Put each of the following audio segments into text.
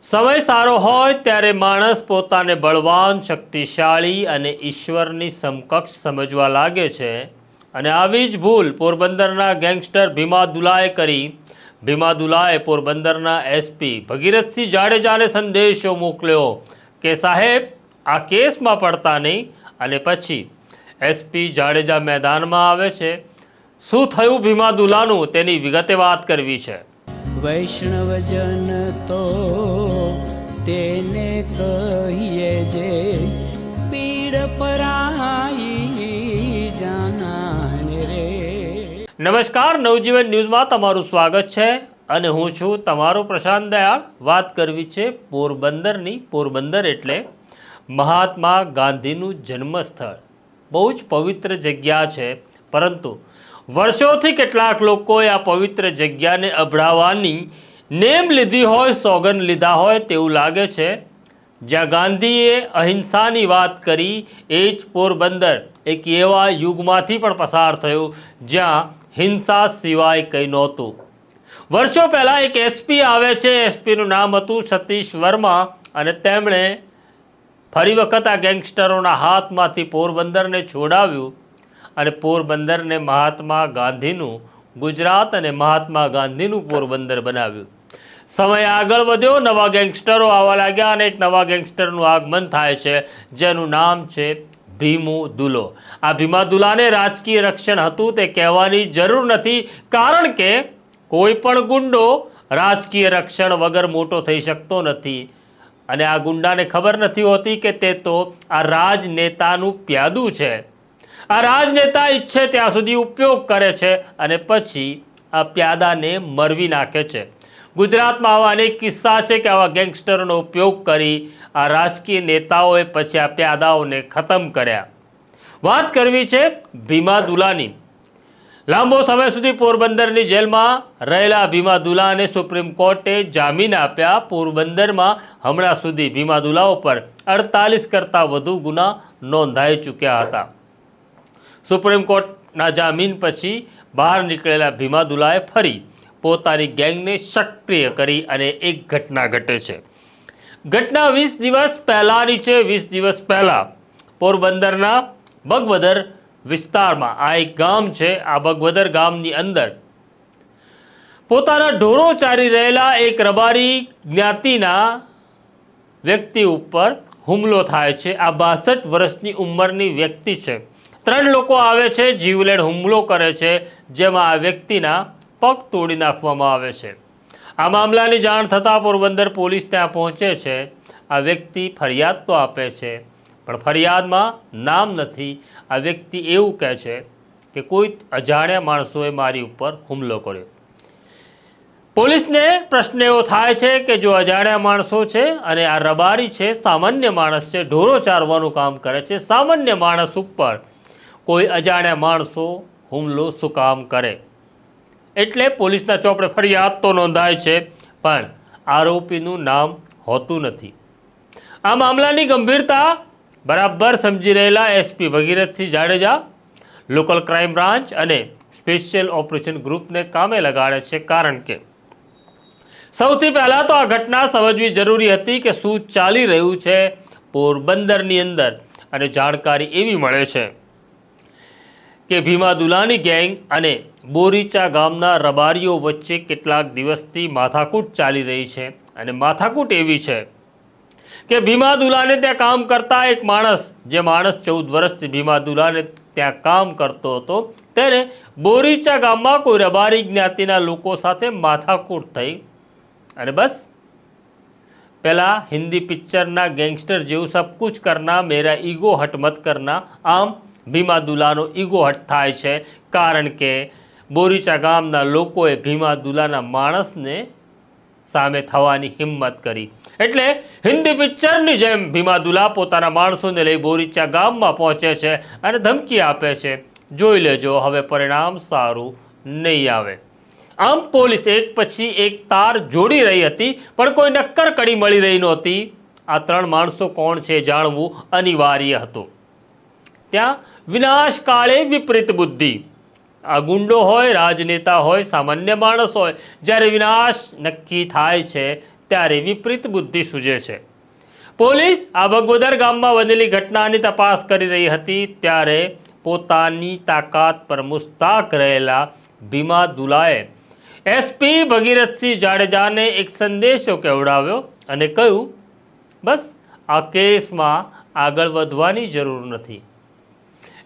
સમય સારો હોય ત્યારે માણસ પોતાને બળવાન, શક્તિશાળી અને ઈશ્વરની સમકક્ષ સમજવા લાગે છે અને આવી જ ભૂલ પોરબંદરના ગેંગસ્ટર ભીમા દુલાએ કરી. ભીમા દુલાએ પોરબંદરના એસપી ભગીરથસિંહ જાડેજાને સંદેશો મોકલ્યો કે સાહેબ આ કેસમાં પડતા નહીં, અને પછી એસપી જાડેજા મેદાનમાં આવે છે. શું થયું ભીમા દુલાનું તેની વિગતે વાત કરવી છે. વૈષ્ણવજન તો તેને કહીએ જે પીડ પરાઈ જાનાને રે. નમસ્કાર, નવજીવન ન્યૂઝમાં તમારું સ્વાગત છે અને હું છું તમારો પ્રશાંત દયાળ. વાત કરવી છે પોરબંદરની. પોરબંદર એટલે મહાત્મા ગાંધીનું જન્મસ્થળ. બહુ જ પવિત્ર જગ્યા છે, પરંતુ વર્ષોથી કેટલાક લોકોએ આ પવિત્ર જગ્યાને અભડાવવાની નેમ લીધી હોય, સોગંદ લીધા હોય તેવું લાગે છે. જ્યાં ગાંધીએ અહિંસાની વાત કરી એ જ પોરબંદર એક એવા યુગમાંથી પણ પસાર થયું જ્યાં હિંસા સિવાય કંઈ નહોતું. વર્ષો પહેલાં એક એસપી આવે છે. એસપીનું નામ હતું સતીશ વર્મા, અને તેમણે ફરી વખત આ ગેંગસ્ટરોના હાથમાંથી પોરબંદરને છોડાવ્યું અને પોરબંદરને મહાત્મા ગાંધીનું ગુજરાત અને મહાત્મા ગાંધીનું પોરબંદર બનાવ્યું. સમય આગળ વધ્યો, નવા ગેંગસ્ટરો આવવા લાગ્યા અને એક નવા ગેંગસ્ટરનું આગમન થાય છે જેનું નામ છે ભીમુ દુલો. આ ભીમા દુલાને રાજકીય રક્ષણ હતું તે કહેવાની જરૂર નથી, કારણ કે કોઈ પણ ગુંડો રાજકીય રક્ષણ વગર મોટો થઈ શકતો નથી. અને આ ગુંડાને ખબર નથી હોતી કે તે તો આ રાજનેતાનું પ્યાદું છે. આ રાજનેતા ઈચ્છે ત્યાં સુધી ઉપયોગ કરે છે અને પછી આ પ્યાદાને મરવી નાખે છે. ગુજરાતમાં આવા અનેક કિસ્સા છે કે આવા ગેંગસ્ટરોનો ઉપયોગ કરી આ રાજકીય નેતાઓએ પછી આ પ્યાદાઓને ખતમ કર્યા. વાત કરવી છે ભીમા દુલાની. લાંબો સમય સુધી પોરબંદરની જેલમાં રહેલા ભીમા દુલાને સુપ્રીમ કોર્ટે જામીન આપ્યા. પોરબંદરમાં હમણાં સુધી ભીમા દુલા ઉપર 48 કરતાં વધુ ગુના નોંધાઈ ચૂક્યા હતા. સુપ્રીમ કોર્ટના જામીન પછી બહાર નીકળેલા ભીમા દુલાએ ફરી પોતાની ગેંગને સક્રિય કરી અને એક ઘટના ઘટે છે. ઘટના 20 દિવસ પહેલાંની છે. 20 દિવસ પહેલાં પોરબંદરના બગવદર વિસ્તારમાં આ એક ગામ છે. આ બગવદર ગામની અંદર પોતાના ઢોરો ચારી રહેલા એક રબારી જ્ઞાતિના વ્યક્તિ ઉપર હુમલો થાય છે. આ 62 વર્ષની ઉંમરની વ્યક્તિ છે. 3 લોકો આવે છે, જીવલેણ હુમલો કરે છે, જેમાં આ વ્યક્તિના પગ તોડી નાખવામાં આવે છે. આ મામલાની જાણ થતાં પોરબંદર પોલીસ ત્યાં પહોંચે છે. આ વ્યક્તિ ફરિયાદ તો આપે છે, પણ ફરિયાદમાં નામ નથી. આ વ્યક્તિ એવું કહે છે કે કોઈ અજાણ્યા માણસોએ મારી ઉપર હુમલો કર્યો. પોલીસને પ્રશ્ન એવો થાય છે કે જો અજાણ્યા માણસો છે અને આ રબારી છે, સામાન્ય માણસ છે, ઢોરો ચારવાનું કામ કરે છે, સામાન્ય માણસ ઉપર કોઈ અજાણ્યા માણસો હુમલો શું કામ કરે? એટલે પોલીસના ચોપડે ફરિયાદ તો નોંધાય છે, પણ આરોપીનું નામ હોતું નથી. આ મામલાની ગંભીરતા બરાબર સમજી રહેલા SP Bhagirathsinh Jadeja local crime branch અને સ્પેશિયલ ઓપરેશન ગ્રુપને કામે લગાડે છે, કારણ કે સૌથી પહેલાં તો આ ઘટના સમજવી જરૂરી હતી કે શું ચાલી રહ્યું છે પોરબંદરની અંદર. અને જાણકારી એવી મળે છે કે ભીમા દુલાની ગેંગ અને બોરીચા ગામના રબારીઓ વચ્ચે કેટલાક દિવસથી માથાકૂટ ચાલી રહી છે. અને માથાકૂટ એવી છે કે ભીમા દુલાને ત્યાં કામ કરતા એક માણસ, જે માણસ 14 વર્ષથી ભીમા દુલાને ત્યાં કામ કરતો હતો, તેને બોરીચા ગામમાં કોઈ રબારી જ્ઞાતિના લોકો સાથે માથાકૂટ થઈ. અને બસ પેલા હિન્દી પિક્ચરના ગેંગસ્ટર જેવું સબ કુછ કરના મેરા ઈગો હટ મત કરના, આમ ભીમા દુલાનો ઈગો હટ થાય છે, કારણ કે બોરીચા ગામના લોકોએ ભીમા દુલાના માણસને સામે થવાની હિંમત કરી. એટલે હિન્દી પિક્ચરની જેમ ભીમા દુલા પોતાના માણસોને લઈ બોરીચા ગામમાં પહોંચે છે અને ધમકી આપે છે, જોઈ લેજો હવે પરિણામ સારું નહીં આવે. આમ પોલીસ એક પછી એક તાર જોડી રહી હતી, પણ કોઈ નક્કર કડી મળી રહી નહોતી. આ 3 માણસો કોણ છે જાણવું અનિવાર્ય હતું. ત્યાં વિનાશ કાળે વિપરીત બુદ્ધિ. આ ગુંડો હોય, રાજનેતા હોય, સામાન્ય માણસ હોય, જ્યારે વિનાશ નક્કી થાય છે ત્યારે વિપરીત બુદ્ધિ સૂજે છે. પોલીસ આ બગવદર ગામમાં બનેલી ઘટનાની તપાસ કરી રહી હતી ત્યારે પોતાની તાકાત પર મુસ્તાક રહેલા ભીમા દુલાએ એસપી ભગીરથસિંહ જાડેજાને એક સંદેશો કહેવડાવ્યો અને કહ્યું, બસ આ કેસમાં આગળ વધવાની જરૂર નથી.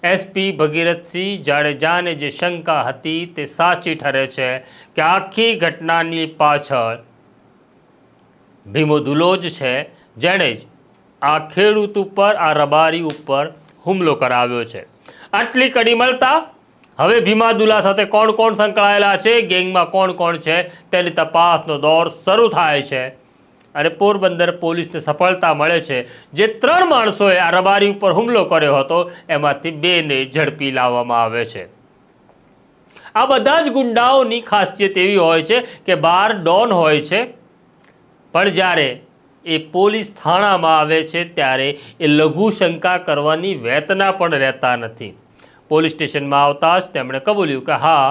એસપી ભગીરથસિંહ જાડેજાને જે શંકા હતી તે સાચી ઠરે છે કે આખી ઘટનાની પાછળ ભીમો દુલો જ છે, જેણે જ આ ખેડૂત ઉપર, આ રબારી ઉપર હુમલો કરાવ્યો છે. આટલી કડી મળતા હવે ભીમા દુલા સાથે કોણ કોણ સંકળાયેલા છે, ગેંગમાં કોણ કોણ છે, તેની તપાસનો દોર શરૂ થાય છે અને પોરબંદર પોલીસને સફળતા મળે છે. જે 3 માણસોએ આ રબારી ઉપર હુમલો કર્યો હતો એમાંથી 2ને ઝડપી લાવવામાં આવે છે. આ બધા જ ગુંડાઓની ખાસિયત એવી હોય છે કે બહાર ડોન હોય છે, પણ જ્યારે એ પોલીસ થાણામાં આવે છે ત્યારે એ લઘુ શંકા કરવાની વેતના પણ રહેતા નથી. પોલીસ સ્ટેશનમાં આવતા જ તેમણે કબૂલ્યું કે હા,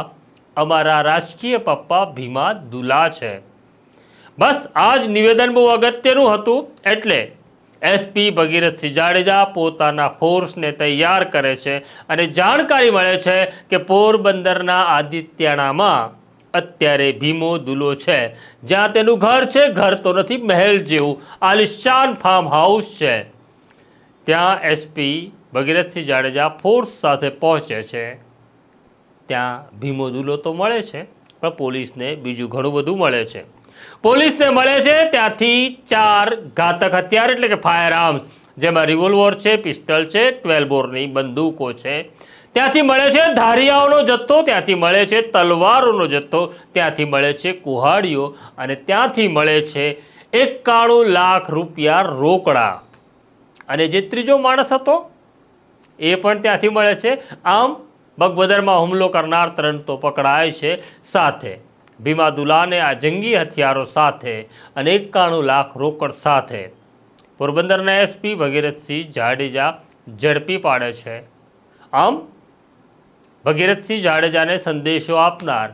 અમારા રાજકીય પપ્પા ભીમા દુલા છે. બસ આ જ નિવેદન બહુ અગત્યનું હતું. એટલે એસપી ભગીરથસિંહ જાડેજા પોતાના ફોર્સને તૈયાર કરે છે અને જાણકારી મળે છે કે પોરબંદરના આદિત્યાણામાં અત્યારે ભીમો દુલો છે, જ્યાં તેનું ઘર છે. ઘર તો નથી, મહેલ જેવું આલિશાન ફાર્મ હાઉસ છે. ત્યાં એસપી ભગીરથસિંહ જાડેજા ફોર્સ સાથે પહોંચે છે. ત્યાં ભીમો દુલો તો મળે છે, પણ પોલીસને બીજું ઘણું બધું મળે છે. પોલીસને મળે છે ત્યાંથી 4 ઘાતક હથિયાર એટલે કે ફાયર આર્મ્સ, જેમાં રિવોલ્વર છે, પિસ્ટલ છે, 12 બોરની બંદૂકો છે. ત્યાંથી મળે છે ધારિયાઓનો જથ્થો, ત્યાંથી મળે છે તલવારોનો જથ્થો, ત્યાંથી મળે છે કુહાડીઓ અને ત્યાંથી મળે છે 91 લાખ રૂપિયા રોકડા. અને જે ત્રીજો માણસ હતો એ પણ ત્યાંથી મળે છે. આમ બગવદરમાં હુમલો કરનાર 3 તો પકડાય છે, સાથે ભીમા દુલાને આ જંગી હથિયારો સાથે અને 91 લાખ રોકડ સાથે પોરબંદરના એસપી ભગીરથસિંહ જાડેજા ઝડપી પાડે છે. આમ ભગીરથસિંહ જાડેજાને સંદેશો આપનાર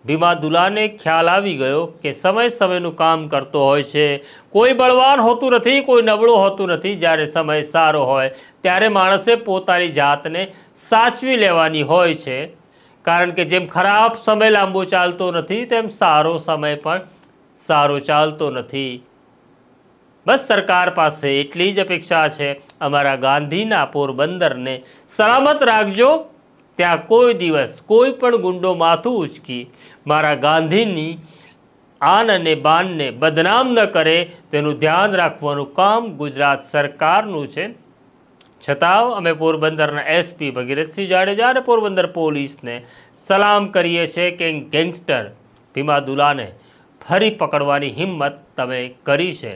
ભીમા દુલાને ખ્યાલ આવી ગયો કે સમય સમયનું કામ કરતો હોય છે. કોઈ બળવાન હોતું નથી, કોઈ નબળું હોતું નથી. જ્યારે સમય સારો હોય ત્યારે માણસે પોતાની જાતને સાચવી લેવાની હોય છે, કારણ કે જેમ ખરાબ સમય લાંબો ચાલતો નથી તેમ સારો સમય પણ સારો ચાલતો નથી. બસ સરકાર પાસે એટલી જ અપેક્ષા છે, અમારા ગાંધીના પોરબંદરને સલામત રાખજો. ત્યાં કોઈ દિવસ કોઈ પણ ગુંડો માથું ઉચકી મારા ગાંધીની આન અને બાનને બદનામ ન કરે તેનું ધ્યાન રાખવાનું કામ ગુજરાત સરકારનું છે. છતાં અમે પોરબંદરના એસપી ભગીરથસિંહ જાડેજા અને પોરબંદર પોલીસને સલામ કરીએ છીએ કે ગેંગસ્ટર ભીમા દુલાને ફરી પકડવાની હિંમત તમે કરી છે.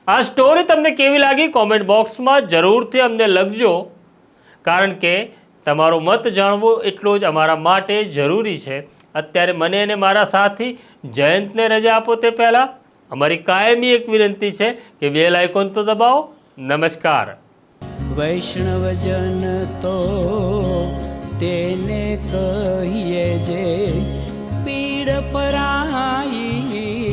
આ સ્ટોરી તમને કેવી લાગી કોમેન્ટ બોક્સમાં જરૂરથી અમને લખજો, કારણ કે તમારો મત જાણવો એટલો જ અમારા માટે જરૂરી છે. અત્યારે મને અને મારા સાથી જયંતને રજા આપો તે પહેલાં અમારી કાયમી એક વિનંતી છે કે બેલ આઇકોન તો દબાવો. નમસ્કાર. વૈષ્ણવજન તો તેને કહીએ જે પીડ પરાઈ.